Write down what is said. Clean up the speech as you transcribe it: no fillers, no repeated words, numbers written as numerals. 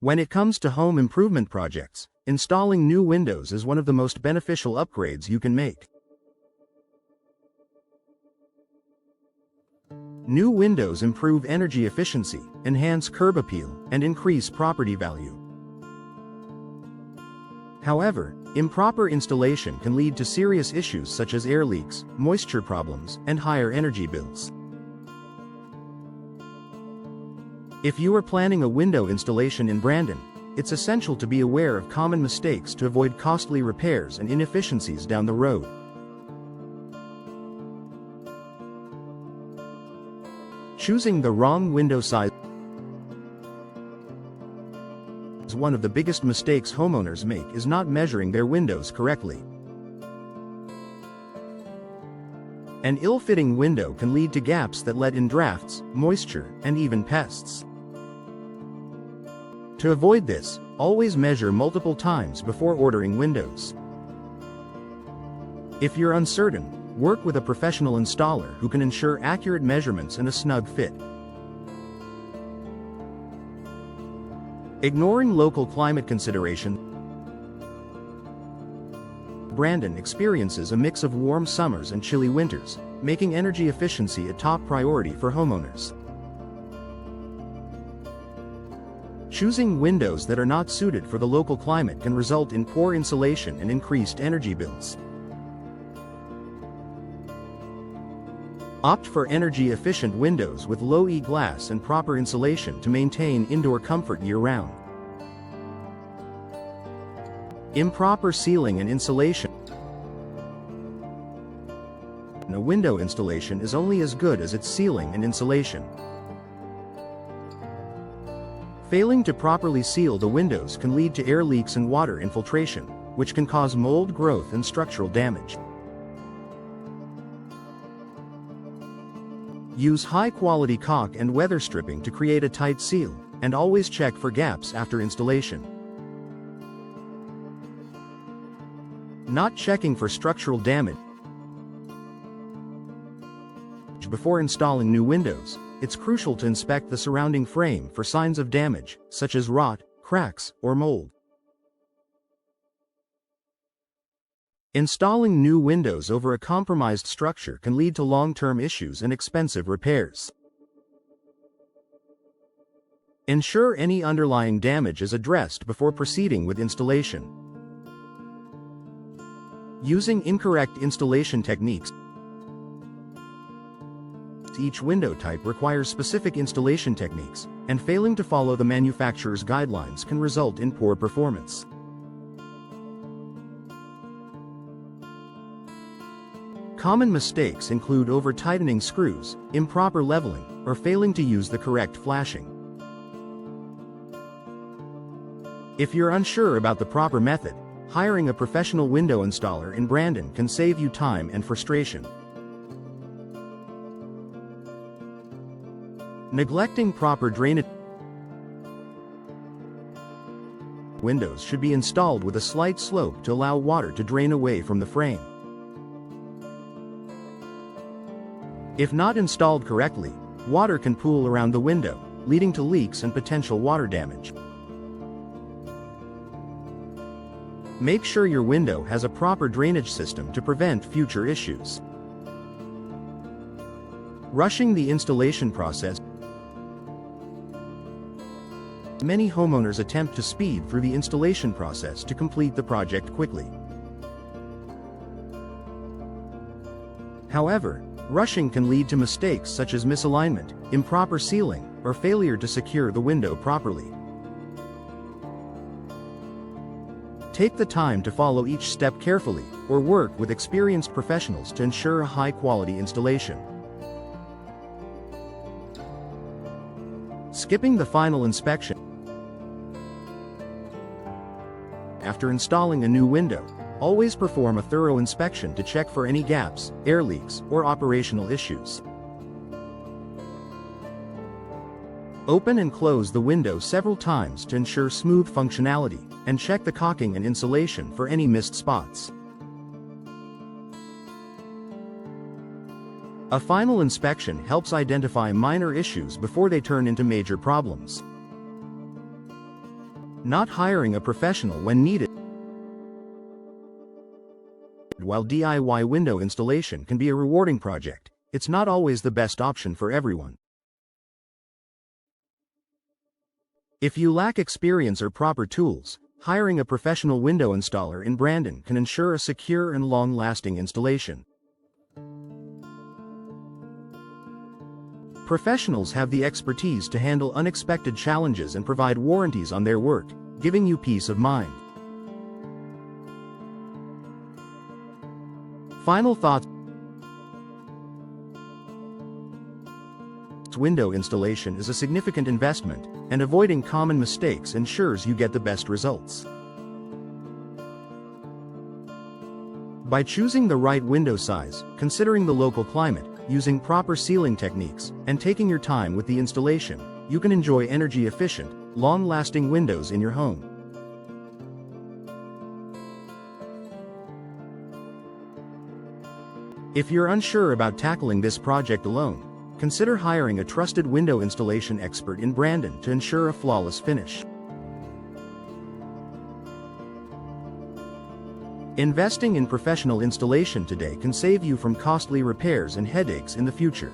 When it comes to home improvement projects, installing new windows is one of the most beneficial upgrades you can make. New windows improve energy efficiency, enhance curb appeal, and increase property value. However, improper installation can lead to serious issues such as air leaks, moisture problems, and higher energy bills. If you are planning a window installation in Brandon, it's essential to be aware of common mistakes to avoid costly repairs and inefficiencies down the road. Choosing the wrong window size is one of the biggest mistakes homeowners make, is not measuring their windows correctly. An ill-fitting window can lead to gaps that let in drafts, moisture, and even pests. To avoid this, always measure multiple times before ordering windows. If you're uncertain, work with a professional installer who can ensure accurate measurements and a snug fit. Ignoring local climate considerations. Brandon experiences a mix of warm summers and chilly winters, making energy efficiency a top priority for homeowners. Choosing windows that are not suited for the local climate can result in poor insulation and increased energy bills. Opt for energy-efficient windows with low-E glass and proper insulation to maintain indoor comfort year-round. Improper sealing and insulation. A window installation is only as good as its sealing and insulation. Failing to properly seal the windows can lead to air leaks and water infiltration, which can cause mold growth and structural damage. Use high-quality caulk and weather stripping to create a tight seal, and always check for gaps after installation. Not checking for structural damage before installing new windows. It's crucial to inspect the surrounding frame for signs of damage, such as rot, cracks, or mold. Installing new windows over a compromised structure can lead to long-term issues and expensive repairs. Ensure any underlying damage is addressed before proceeding with installation. Using incorrect installation techniques. Each window type requires specific installation techniques, and failing to follow the manufacturer's guidelines can result in poor performance. Common mistakes include over-tightening screws, improper leveling, or failing to use the correct flashing. If you're unsure about the proper method, hiring a professional window installer in Brandon can save you time and frustration. Neglecting proper drainage. Windows should be installed with a slight slope to allow water to drain away from the frame. If not installed correctly, water can pool around the window, leading to leaks and potential water damage. Make sure your window has a proper drainage system to prevent future issues. Rushing the installation process. Many homeowners attempt to speed through the installation process to complete the project quickly. However, rushing can lead to mistakes such as misalignment, improper sealing, or failure to secure the window properly. Take the time to follow each step carefully, or work with experienced professionals to ensure a high-quality installation. Skipping the final inspection. After installing a new window, always perform a thorough inspection to check for any gaps, air leaks, or operational issues. Open and close the window several times to ensure smooth functionality, and check the caulking and insulation for any missed spots. A final inspection helps identify minor issues before they turn into major problems. not hiring a professional when needed. While DIY window installation can be a rewarding project, it's not always the best option for everyone. If you lack experience or proper tools, hiring a professional window installer in Brandon can ensure a secure and long-lasting installation. Professionals have the expertise to handle unexpected challenges and provide warranties on their work, giving you peace of mind. Final thoughts. Window installation is a significant investment, and avoiding common mistakes ensures you get the best results. By choosing the right window size, considering the local climate, using proper sealing techniques, and taking your time with the installation, you can enjoy energy-efficient, long-lasting windows in your home. If you're unsure about tackling this project alone, consider hiring a trusted window installation expert in Brandon to ensure a flawless finish. Investing in professional installation today can save you from costly repairs and headaches in the future.